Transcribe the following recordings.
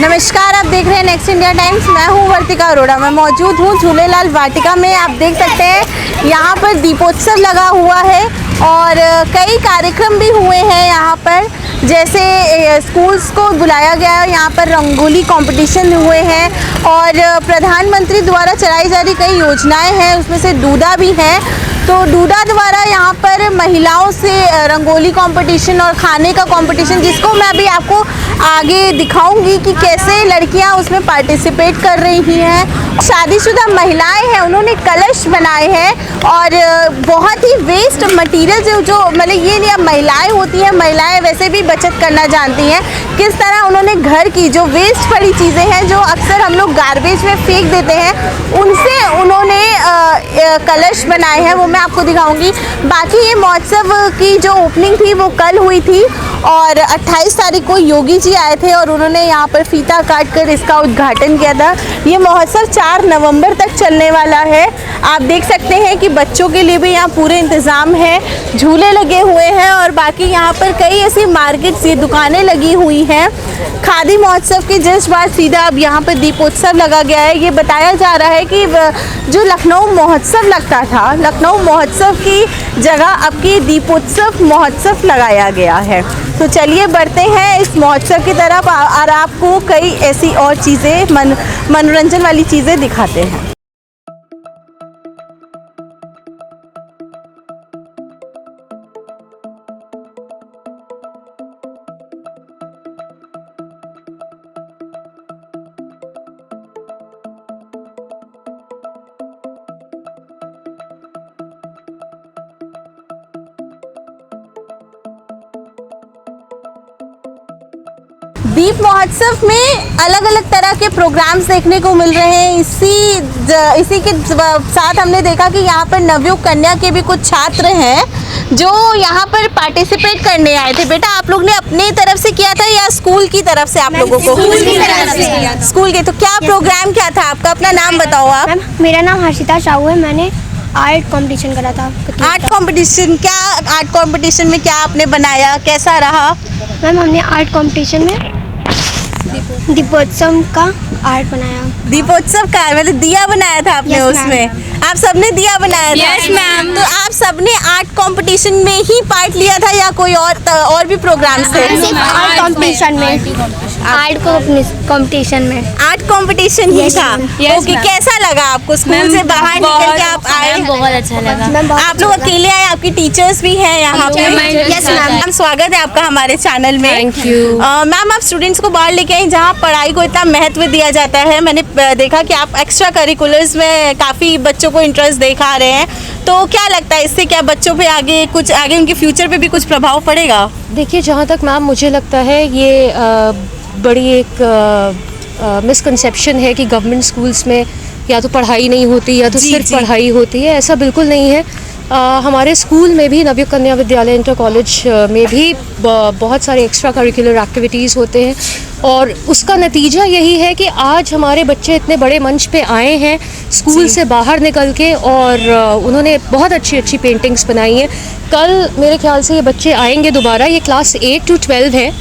नमस्कार, आप देख रहे हैं नेक्स्ट इंडिया टाइम्स। मैं हूं वर्तिका अरोड़ा। मैं मौजूद हूं झूलेलाल वाटिका में। आप देख सकते हैं यहाँ पर दीपोत्सव लगा हुआ है और कई कार्यक्रम भी हुए हैं यहाँ पर। जैसे स्कूल्स को बुलाया गया है, यहाँ पर रंगोली कंपटीशन हुए हैं और प्रधानमंत्री द्वारा चलाई जा रही कई योजनाएं हैं, उसमें से डूडा भी है। तो डूडा द्वारा यहाँ पर महिलाओं से रंगोली कंपटीशन और खाने का कंपटीशन, जिसको मैं अभी आपको आगे दिखाऊंगी कि कैसे लड़कियाँ उसमें पार्टिसिपेट कर रही हैं। शादीशुदा महिलाएं हैं, उन्होंने कलश बनाए हैं और बहुत ही वेस्ट मटेरियल जो मतलब ये नहीं, अब महिलाएं होती हैं, महिलाएं वैसे भी बचत करना जानती हैं। किस तरह उन्होंने घर की जो वेस्ट पड़ी चीज़ें हैं, जो अक्सर हम लोग गार्बेज में फेंक देते हैं, उनसे उन्होंने कलश बनाए हैं, वो मैं आपको दिखाऊंगी। बाकी ये महोत्सव की जो ओपनिंग थी वो कल हुई थी और 28 तारीख को योगी जी आए थे और उन्होंने यहाँ पर फीता काट कर इसका उद्घाटन किया था। ये महोत्सव 4 नवंबर तक चलने वाला है। आप देख सकते हैं कि बच्चों के लिए भी यहाँ पूरे इंतज़ाम है, झूले लगे हुए हैं और बाकी यहाँ पर कई ऐसी मार्केट्स, ये दुकानें लगी हुई हैं। खादी महोत्सव के जस्ट बाद सीधा अब यहाँ पर दीपोत्सव लगा गया है। ये बताया जा रहा है कि जो लखनऊ महोत्सव लगता था, लखनऊ महोत्सव की जगह अब की दीपोत्सव महोत्सव लगाया गया है। तो चलिए बढ़ते हैं इस महोत्सव की तरफ और आपको कई ऐसी और चीज़ें मनोरंजन वाली चीज़ें दिखाते हैं। दीप महोत्सव में अलग अलग तरह के प्रोग्राम्स देखने को मिल रहे हैं। इसी के साथ हमने देखा कि यहाँ पर नवयुग कन्या के भी कुछ छात्र हैं जो यहाँ पर पार्टिसिपेट करने आए थे। बेटा, आप लोग ने अपने तरफ से किया था या स्कूल की तरफ से आप लोगों को? स्कूल की तरफ से किया था। स्कूल के। तो क्या प्रोग्राम क्या था आपका? अपना नाम बताओ आप। मेरा नाम हर्षिता साहू है। मैंने आर्ट कंपटीशन करा था। Art competition? क्या आर्ट कंपटीशन में क्या आपने बनाया, कैसा रहा? मैम, हमने आर्ट कंपटीशन में दीपोत्सव का आर्ट बनाया। दीपोत्सव का मतलब दिया बनाया था आपने? Yes, उसमें आप सबने दिया बनाया था? Yes, ma'am. तो आप सबने आर्ट कंपटीशन में ही पार्ट लिया था या कोई और भी प्रोग्राम्स थे? आर्ट कंपटीशन में। आर्ट कंपटीशन में। आर्ट कंपटीशन ही था। ओके, कैसा लगा आपको? स्कूल से बाहर निकल के आप आए? बहुत अच्छा लगा। आप लोग अकेले आए? आपकी टीचर्स भी हैं यहाँ पे? Yes ma'am. स्वागत है आपका हमारे चैनल में। Thank you. मैम, आप स्टूडेंट्स को बाहर लेके आई जहाँ पढ़ाई को इतना महत्व दिया जाता है। मैंने देखा कि आप एक्स्ट्रा करिकुलर्स में काफ़ी बच्चों को इंटरेस्ट दिखा रहे हैं। तो क्या लगता है इससे क्या बच्चों पे आगे उनके फ्यूचर पे भी कुछ प्रभाव पड़ेगा? देखिए, जहाँ तक मैम मुझे लगता है ये बड़ी एक मिसकंसेप्शन है कि गवर्नमेंट स्कूल्स में या तो पढ़ाई नहीं होती या तो सिर्फ पढ़ाई होती है। ऐसा बिल्कुल नहीं है। हमारे स्कूल में भी, नवयुग कन्या विद्यालय इंटर कॉलेज में भी बहुत सारे एक्स्ट्रा करिकुलर एक्टिविटीज़ होते हैं और उसका नतीजा यही है कि आज हमारे बच्चे इतने बड़े मंच पे आए हैं स्कूल से बाहर निकल के और उन्होंने बहुत अच्छी अच्छी पेंटिंग्स बनाई हैं। कल मेरे ख्याल से ये बच्चे आएंगे दोबारा। ये क्लास 8 to 12 है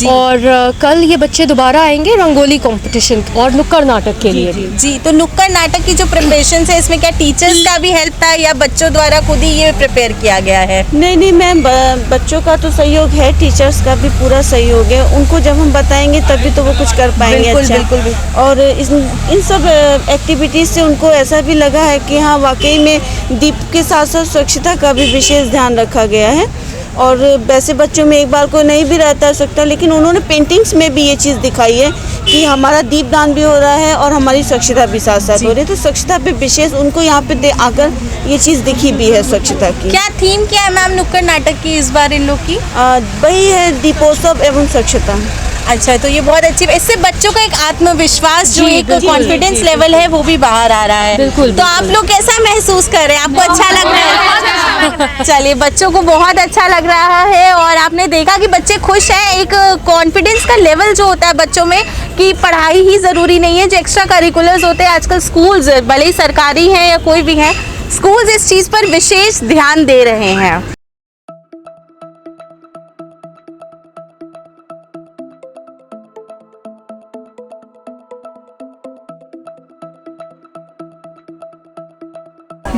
और कल ये बच्चे दोबारा आएंगे रंगोली कंपटीशन और नुक्कड़ नाटक के लिए। जी, तो नुक्कड़ नाटक की जो प्रिपरेशन है, इसमें क्या टीचर्स का भी हेल्प था या बच्चों द्वारा खुद ही ये प्रिपेयर किया गया है? नहीं मैम, बच्चों का तो सहयोग है, टीचर्स का भी पूरा सहयोग है। उनको जब हम बताएंगे तभी तो वो कुछ कर पाएंगे। बिल्कुल। और इन सब एक्टिविटीज़ से उनको ऐसा भी लगा है कि हाँ, वाकई में दीप के साथ साथ स्वच्छता का भी विशेष ध्यान रखा गया है। और वैसे बच्चों में एक बार को नहीं भी रहता सकता, लेकिन उन्होंने पेंटिंग्स में भी ये चीज़ दिखाई है कि हमारा दीपदान भी हो रहा है और हमारी स्वच्छता भी साथ साथ हो रही है। तो स्वच्छता पे विशेष उनको यहाँ पे आकर ये चीज़ दिखी भी है स्वच्छता की। क्या थीम क्या है मैम नुक्कड़ नाटक की इस बार इन लोग की? वही है, दीपोत्सव एवं स्वच्छता। अच्छा, तो ये बहुत अच्छी। इससे बच्चों का एक आत्मविश्वास, जो एक कॉन्फिडेंस लेवल है, वो भी बाहर आ रहा है। बिल्कुल। तो आप लोग कैसा महसूस कर रहे हैं? आपको अच्छा लग रहा है? चलिए, बच्चों को बहुत अच्छा लग रहा है और आपने देखा कि बच्चे खुश हैं। एक कॉन्फिडेंस का लेवल जो होता है बच्चों में कि पढ़ाई ही ज़रूरी नहीं है, जो एक्स्ट्रा करिकुलर्स होते हैं आजकल स्कूल्स, भले ही सरकारी हैं या कोई भी है, स्कूल्स इस चीज़ पर विशेष ध्यान दे रहे हैं।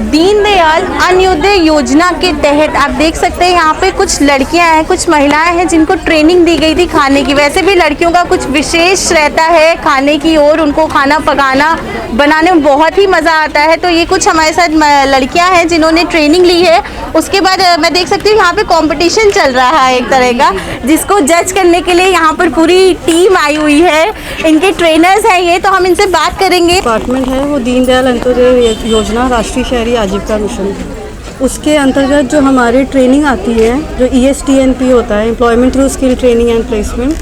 दीनदयाल अंत्योदय योजना के तहत आप देख सकते हैं यहाँ पे कुछ लड़कियां हैं, कुछ महिलाएं हैं जिनको ट्रेनिंग दी गई थी खाने की। वैसे भी लड़कियों का कुछ विशेष रहता है खाने की ओर, उनको खाना पकाना बनाने में बहुत ही मज़ा आता है। तो ये कुछ हमारे साथ लड़कियां हैं जिन्होंने ट्रेनिंग ली है। उसके बाद मैं देख सकती हूँ यहाँ पे कंपटीशन चल रहा है एक तरह का, जिसको जज करने के लिए यहाँ पर पूरी टीम आई हुई है। इनके ट्रेनर्स हैं ये, तो हम इनसे बात करेंगे। डिपार्टमेंट है वो दीनदयाल अंत्योदय योजना राष्ट्रीय शहरी आजीविका मिशन, उसके अंतर्गत जो हमारी ट्रेनिंग आती है, जो ESTNP होता है, employment through skill training and placement,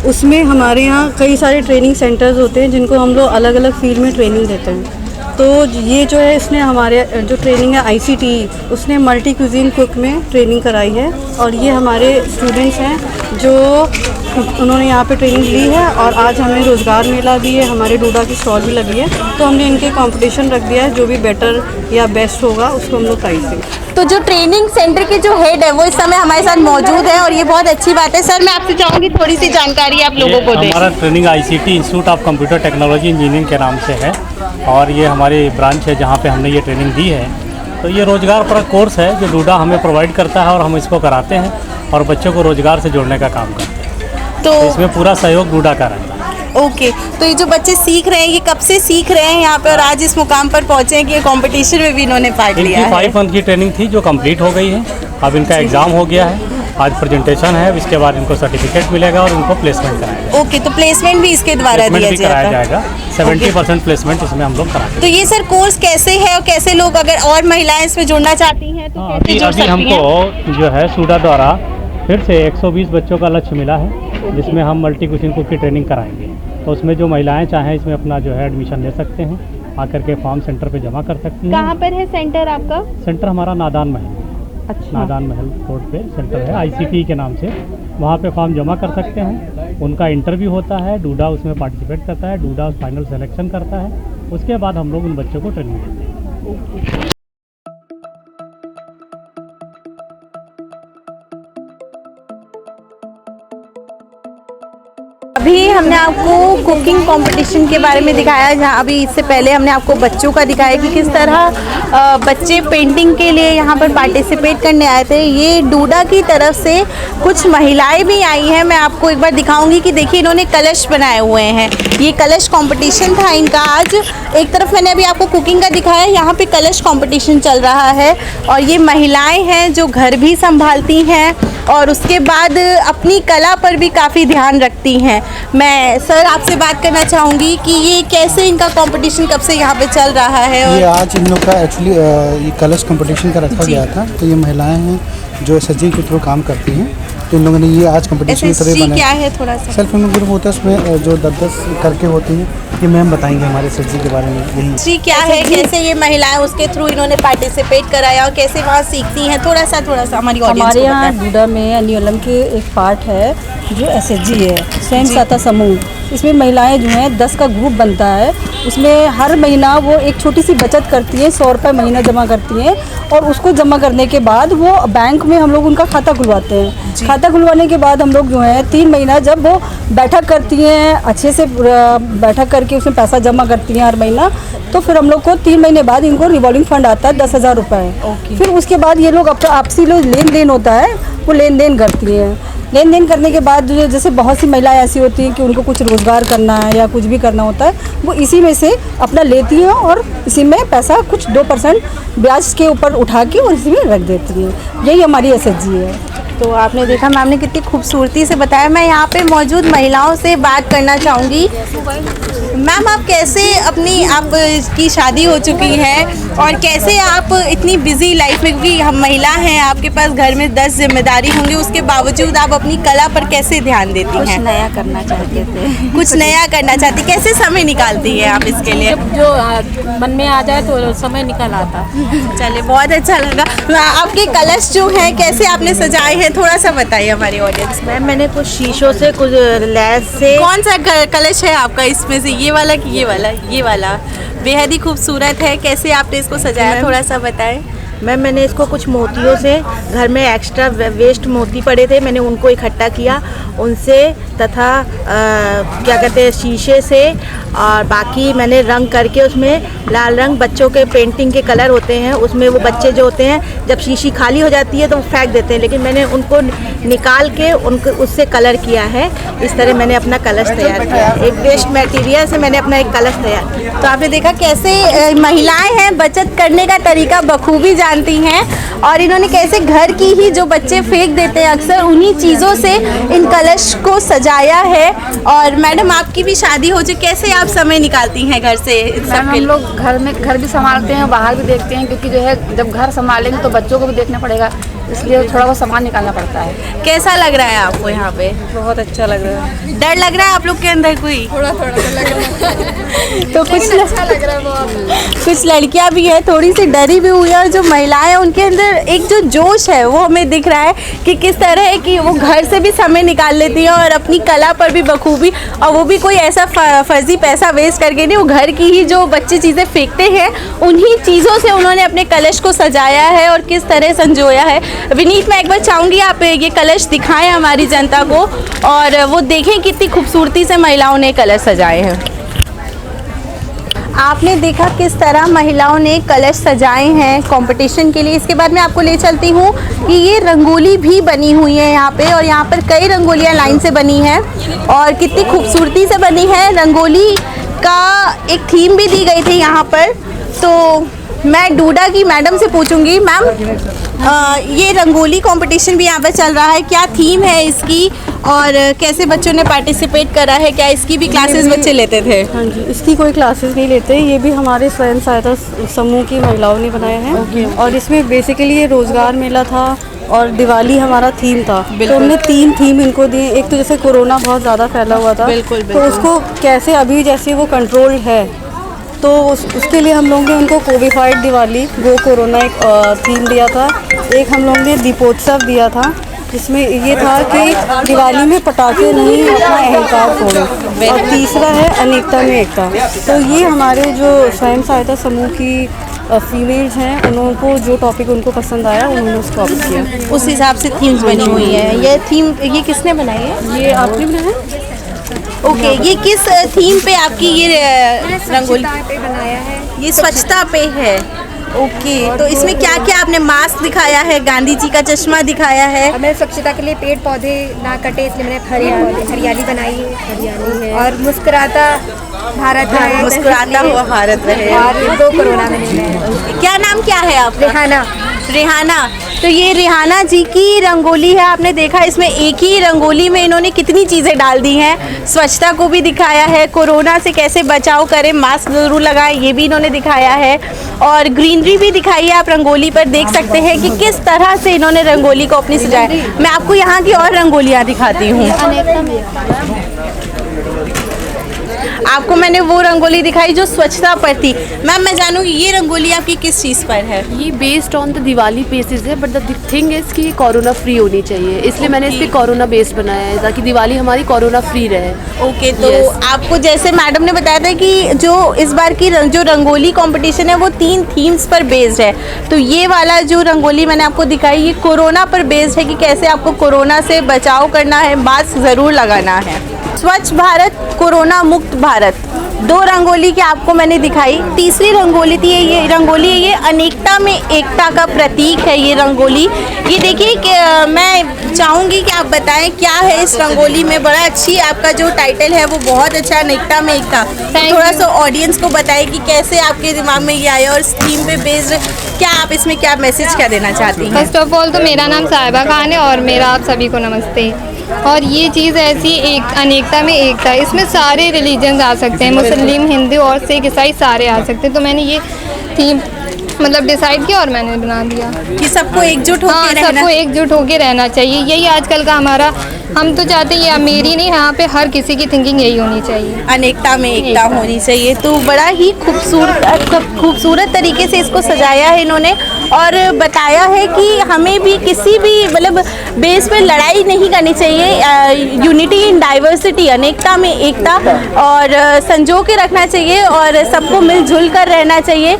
उसमें हमारे यहाँ कई सारे ट्रेनिंग सेंटर्स होते हैं जिनको हम लोग अलग अलग फील्ड में ट्रेनिंग देते हैं। तो ये जो है इसने हमारे जो ट्रेनिंग है ICTE, उसने मल्टी क्यूजीन कुक में ट्रेनिंग कराई है। और ये हमारे स्टूडेंट्स हैं जो उन्होंने यहाँ पे ट्रेनिंग ली है और आज हमें रोज़गार मेला भी है, हमारे डूडा की स्टॉल भी लगी है, तो हमने इनके कंपटीशन रख दिया है। जो भी बेटर या बेस्ट होगा उसको हम लोग प्राइज़ देंगे। तो जो ट्रेनिंग सेंटर के जो हेड है वो इस समय हमारे साथ मौजूद है और ये बहुत अच्छी बात है। सर, मैं आपसे चाहूँगी थोड़ी सी जानकारी आप लोगों को दें। हमारा training ICT institute of computer technology engineering के नाम से है और ये हमारी ब्रांच है जहाँ पे हमने ये ट्रेनिंग दी है। तो ये रोज़गार पर कोर्स है जो डूडा हमें प्रोवाइड करता है और हम इसको कराते हैं और बच्चों को रोज़गार से जोड़ने का काम करते हैं। तो इसमें पूरा सहयोग डूडा का रहता है। ओके, तो ये जो बच्चे सीख रहे हैं ये कब से सीख रहे हैं यहाँ पे और आज इस मुकाम पर पहुँचे हैं कि कंपटीशन में भी इन्होंने पार्ट लिया है? 5 मंथ की ट्रेनिंग थी जो कंप्लीट हो गई है। अब इनका एग्ज़ाम हो गया है, आज प्रेजेंटेशन है, इसके बाद इनको सर्टिफिकेट मिलेगा और इनको प्लेसमेंट कराएगा। ओके, तो प्लेसमेंट भी इसके द्वारा दिया कराया जाएगा। 70% प्लेसमेंट इसमें हम लोग कराएंगे। तो ये सर कोर्स कैसे है और कैसे लोग अगर और महिलाएं इसमें जुड़ना चाहती हैं तो कैसे जुड़ सकती हैं? हमको जो है सूडा द्वारा फिर से 120 बच्चों का लक्ष्य मिला है जिसमें हम मल्टी क्यूजीन कुक की ट्रेनिंग कराएंगे। तो उसमें जो महिलाएं चाहें इसमें अपना जो है एडमिशन ले सकते हैं, आकर के फॉर्म सेंटर पे जमा कर सकती हैं। कहाँ पर है सेंटर आपका? सेंटर हमारा नादान महल। अच्छा। नादान महल रोड पे सेंटर है ICT के नाम से। वहाँ पे फॉर्म जमा कर सकते हैं, उनका इंटरव्यू होता है, डूडा उसमें पार्टिसिपेट करता है, डूडा फाइनल सिलेक्शन करता है, उसके बाद हम लोग उन बच्चों को ट्रेनिंग देते हैं। अभी हमने आपको कुकिंग कंपटीशन के बारे में दिखाया, जहाँ अभी इससे पहले हमने आपको बच्चों का दिखाया कि किस तरह बच्चे पेंटिंग के लिए यहाँ पर पार्टिसिपेट करने आए थे। ये डूडा की तरफ से कुछ महिलाएं भी आई हैं, मैं आपको एक बार दिखाऊंगी कि देखिए इन्होंने कलश बनाए हुए हैं। ये कलश कंपटीशन था इनका आज। एक तरफ मैंने अभी आपको कुकिंग का दिखाया, यहाँ पे कलश कंपटीशन चल रहा है और ये महिलाएँ हैं जो घर भी संभालती हैं और उसके बाद अपनी कला पर भी काफ़ी ध्यान रखती हैं। मैं सर आपसे बात करना चाहूँगी कि ये कैसे इनका कंपटीशन कब से यहाँ पे चल रहा है? और ये आज इन लोग का एक्चुअली ये कलश कंपटीशन का रखा गया था। तो ये महिलाएं हैं जो SHG के थ्रू काम करती हैं, तो इन लोगों ने ये आज कंपटीशन के तरह बनाया। क्या है थोड़ा सा? सेल्फ हेल्प ग्रुप होता है, उसमें जो 10-10 करके होती हैं। ये मैम बताएंगे हमारे SHG के बारे में। यही जी क्या है, कैसे ये महिलाएं उसके थ्रू इन्होंने पार्टिसिपेट कराया और कैसे वहाँ सीखती हैं? थोड़ा सा हमारी ऑडियंस हमारे को यहाँ बताएं। डूडा में एनुअलम के एक पार्ट है जो SHG है, स्वयं सहायता समूह। इसमें महिलाएं जो हैं 10 का ग्रुप बनता है। उसमें हर महीना वो एक छोटी सी बचत करती हैं, 100 रुपये महीना जमा करती हैं और उसको जमा करने के बाद वो बैंक में हम लोग उनका खाता खुलवाते हैं। खाता खुलवाने के बाद हम लोग जो है 3 महीना जब वो बैठक करती हैं, अच्छे से बैठक करके उसमें पैसा जमा करती हैं हर महीना, तो फिर हम लोग को 3 महीने बाद इनको रिवॉल्विंग फंड आता है 10,000 रुपये। फिर उसके बाद ये लोग आपसी लेन देन होता है, वो लेन देन करती हैं। लेन देन करने के बाद जो जैसे बहुत सी महिलाएं ऐसी होती हैं कि उनको कुछ रोज़गार करना है या कुछ भी करना होता है, वो इसी में से अपना लेती हैं और इसी में पैसा कुछ 2% ब्याज के ऊपर उठा के और इसी में रख देती हैं। यही हमारी SHG है। तो आपने देखा मैम ने कितनी खूबसूरती से बताया। मैं यहाँ पे मौजूद महिलाओं से बात करना चाहूँगी। मैम आप कैसे आपकी शादी हो चुकी है और कैसे आप इतनी बिजी लाइफ में, क्योंकि हम महिला हैं, आपके पास घर में 10 जिम्मेदारी होंगी, उसके बावजूद आप अपनी कला पर कैसे ध्यान देती हैं? कुछ नया करना चाहते थे। कुछ नया करना चाहती, कैसे समय निकालती हैं आप इसके लिए? जो मन में आ जाए तो समय निकल आता। चलिए बहुत अच्छा लगा। आपके कलश जो हैं कैसे आपने सजाए हैं, थोड़ा सा बताइए हमारी ऑडियंस में। मैम मैंने कुछ शीशों से, कुछ लैस से। कौन सा कलश है आपका इसमें से, ये वाला कि ये वाला? ये वाला बेहद ही खूबसूरत है। कैसे आपने इसको सजाया, थोड़ा सा बताएं। मैम मैंने इसको कुछ मोतियों से, घर में एक्स्ट्रा वेस्ट मोती पड़े थे, मैंने उनको इकट्ठा किया उनसे, तथा क्या कहते हैं शीशे से और बाकी मैंने रंग करके उसमें लाल रंग, बच्चों के पेंटिंग के कलर होते हैं उसमें, वो बच्चे जो होते हैं जब शीशी खाली हो जाती है तो वो फेंक देते हैं, लेकिन मैंने उनको निकाल के उनको उससे कलर किया है। इस तरह मैंने अपना कलश तैयार किया, एक वेस्ट मटेरियल से मैंने अपना एक कलश तैयार किया। तो आपने देखा कैसे महिलाएं हैं बचत करने का तरीका बखूबी जानती हैं, और इन्होंने कैसे घर की ही जो बच्चे फेंक देते हैं अक्सर उन्हीं चीज़ों से इन कलश को सजाया है। और मैडम आपकी भी शादी हो चुकी, कैसे आप समय निकालती हैं घर से इन सब के हम लोग घर भी संभालते हैं, बाहर भी देखते हैं, क्योंकि जो है जब घर संभालेंगे तो बच्चों को भी देखना पड़ेगा, इसलिए थोड़ा बहुत सामान निकालना पड़ता है। कैसा लग रहा है आपको यहाँ पे? बहुत अच्छा लग रहा है। डर लग रहा है आप लोग के अंदर कोई? थोड़ा तो लग रहा है तो कुछ अच्छा लग रहा है बहुत। कुछ लड़कियां भी है थोड़ी सी डरी भी हुई है, और जो महिलाएं हैं उनके अंदर एक जो जोश है वो हमें दिख रहा है कि किस तरह है कि वो घर से भी समय निकाल लेती हैं और अपनी कला पर भी बखूबी, और वो भी कोई ऐसा फर्जी पैसा वेस्ट करके नहीं, वो घर की ही जो बच्चे चीज़ें फेंकते हैं उन्हीं चीज़ों से उन्होंने अपने कलश को सजाया है और किस तरह संजोया है। विनीत, मैं एक बार चाहूँगी आप ये कलश दिखाएं हमारी जनता को, और वो देखें कितनी खूबसूरती से महिलाओं ने कलश सजाए हैं। आपने देखा किस तरह महिलाओं ने कलश सजाए हैं कंपटीशन के लिए। इसके बाद मैं आपको ले चलती हूँ कि ये रंगोली भी बनी हुई है यहाँ पे, और यहाँ पर कई रंगोलियाँ लाइन से बनी हैं और कितनी खूबसूरती से बनी है। रंगोली का एक थीम भी दी गई थी यहाँ पर, तो मैं डूडा की मैडम से पूछूंगी, मैम ये रंगोली कंपटीशन भी यहाँ पर चल रहा है, क्या थीम है इसकी और कैसे बच्चों ने पार्टिसिपेट करा है? क्या इसकी भी क्लासेस बच्चे लेते थे? हाँ जी, इसकी कोई क्लासेस नहीं लेते, ये भी हमारे स्वयं सहायता समूह की महिलाओं ने बनाए हैं। और इसमें बेसिकली ये रोज़गार मेला था और दिवाली हमारा थीम था, तो हमने 3 थीम इनको दिए। एक तो जैसे कोरोना बहुत ज़्यादा फैला हुआ था, तो उसको कैसे अभी जैसे वो कंट्रोल है, तो उसके लिए हम लोग ने उनको कोविफाइड दिवाली वो कोरोना एक थीम दिया था। एक हम लोग ने दीपोत्सव दिया था, जिसमें ये था कि दिवाली में पटाखे नहीं, अपना अहंकार छोड़ो। और तीसरा है अनेकता में एकता। तो ये हमारे जो स्वयं सहायता समूह की फीमेल्स हैं, उनको जो टॉपिक उनको पसंद आया उन्होंने उसको ऑप्ट किया। उस हिसाब से थीम्स बनी हुई है। ये थीम ये किसने बनाई है? ये आपने बनाया है? ओके, ये किस थीम पे आपकी ये रंगोली पे बनाया है। ये स्वच्छता पे है? ओके, तो इसमें क्या क्या आपने मास्क दिखाया है, गांधी जी का चश्मा दिखाया है? और मैंने स्वच्छता के लिए पेड़ पौधे ना कटे, इसलिए मैंने हरियाली बनाई है। हरियाली है और मुस्कुराता भारत रहे, मुस्कुराता हुआ भारत रहे। और 2 कोरोना में नहीं है। क्या नाम क्या है आपका? रेहाना। रेहाना, तो ये रेहाना जी की रंगोली है। आपने देखा इसमें एक ही रंगोली में इन्होंने कितनी चीज़ें डाल दी हैं। स्वच्छता को भी दिखाया है, कोरोना से कैसे बचाव करें, मास्क ज़रूर लगाएं, ये भी इन्होंने दिखाया है, और ग्रीनरी भी दिखाई है। आप रंगोली पर देख सकते हैं कि किस तरह से इन्होंने रंगोली को अपनी सजाया। मैं आपको यहाँ की और रंगोलियाँ दिखाती हूँ। आपको मैंने वो रंगोली दिखाई जो स्वच्छता पर थी। मैम, मैं जानूँगी ये रंगोली आपकी किस चीज़ पर है? ये based on the Diwali basis है, बट द थिंग इज कि कोरोना फ्री होनी चाहिए, इसलिए मैंने इस पे कोरोना बेस्ड बनाया है ताकि दिवाली हमारी कोरोना फ्री रहे। ओके, तो आपको जैसे मैडम ने बताया था कि जो इस बार की जो रंगोली कंपटीशन है वो 3 थीम्स पर बेस्ड है, तो ये वाला जो रंगोली मैंने आपको दिखाई ये कोरोना पर बेस्ड है कि कैसे आपको कोरोना से बचाव करना है, मास्क ज़रूर लगाना है। स्वच्छ भारत, कोरोना मुक्त भारत, 2 रंगोली की आपको मैंने दिखाई। तीसरी रंगोली थी ये रंगोली है, ये अनेकता में एकता का प्रतीक है ये रंगोली। ये देखिए कि मैं चाहूँगी कि आप बताएं क्या है इस रंगोली में। बड़ा अच्छी आपका जो टाइटल है वो बहुत अच्छा, अनेकता में एकता। थोड़ा सा ऑडियंस को बताएं कि कैसे आपके दिमाग में ये आया और इस थीम पे बेस्ड क्या आप इसमें क्या मैसेज क्या देना चाहती हैं? फर्स्ट ऑफ ऑल तो मेरा नाम साहिबा खान है और मेरा आप सभी को नमस्ते। और ये चीज़ ऐसी एक अनेकता में एकता, इसमें सारे रिलीजन्स आ सकते हैं, मुस्लिम, हिंदू और सिख, ईसाई सारे आ सकते हैं। तो मैंने ये थीम मतलब डिसाइड किया और मैंने बना दिया कि सबको एकजुट होकर रहना, सबको एकजुट होकर रहना चाहिए। यही आजकल का हमारा, हम तो चाहते हैं ये मेरी नहीं, यहाँ पे हर किसी की थिंकिंग यही होनी चाहिए, अनेकता में एकता होनी चाहिए। तो बड़ा ही खूबसूरत तरीके से इसको सजाया है इन्होंने और बताया है कि हमें भी किसी भी मतलब बेस पे लड़ाई नहीं करनी चाहिए। यूनिटी इन डाइवर्सिटी, अनेकता में एकता, और संजो के रखना चाहिए और सबको मिलजुल कर रहना चाहिए।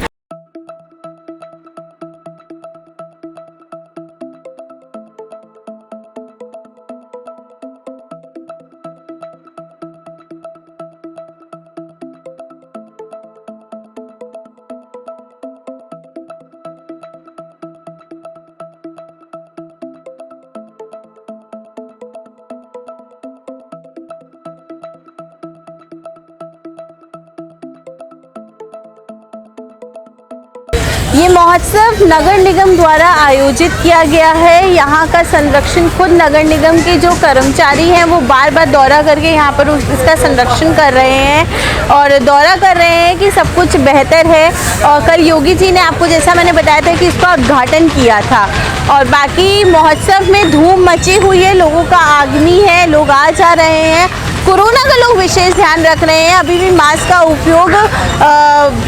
ये महोत्सव नगर निगम द्वारा आयोजित किया गया है। यहाँ का संरक्षण खुद नगर निगम के जो कर्मचारी हैं वो बार बार दौरा करके यहाँ पर इसका संरक्षण कर रहे हैं और दौरा कर रहे हैं कि सब कुछ बेहतर है। और कल योगी जी ने आपको जैसा मैंने बताया था कि इसका उद्घाटन किया था और बाकी महोत्सव में धूम मची हुई है, लोगों का आगमनी है, लोग आ जा रहे हैं। कोरोना का लोग विशेष ध्यान रख रहे हैं, अभी भी मास्क का उपयोग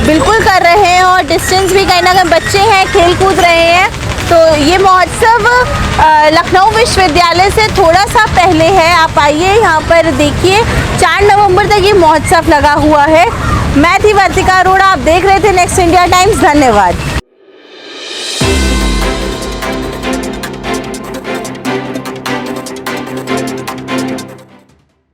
बिल्कुल कर रहे हैं और डिस्टेंस भी कहीं ना कहीं, बच्चे हैं खेल कूद रहे हैं। तो ये महोत्सव लखनऊ विश्वविद्यालय से थोड़ा सा पहले है, आप आइए यहाँ पर देखिए। 4 नवंबर तक ये महोत्सव लगा हुआ है। मैं थी वर्तिका अरोड़ा, आप देख रहे थे नेक्स्ट इंडिया टाइम्स। धन्यवाद।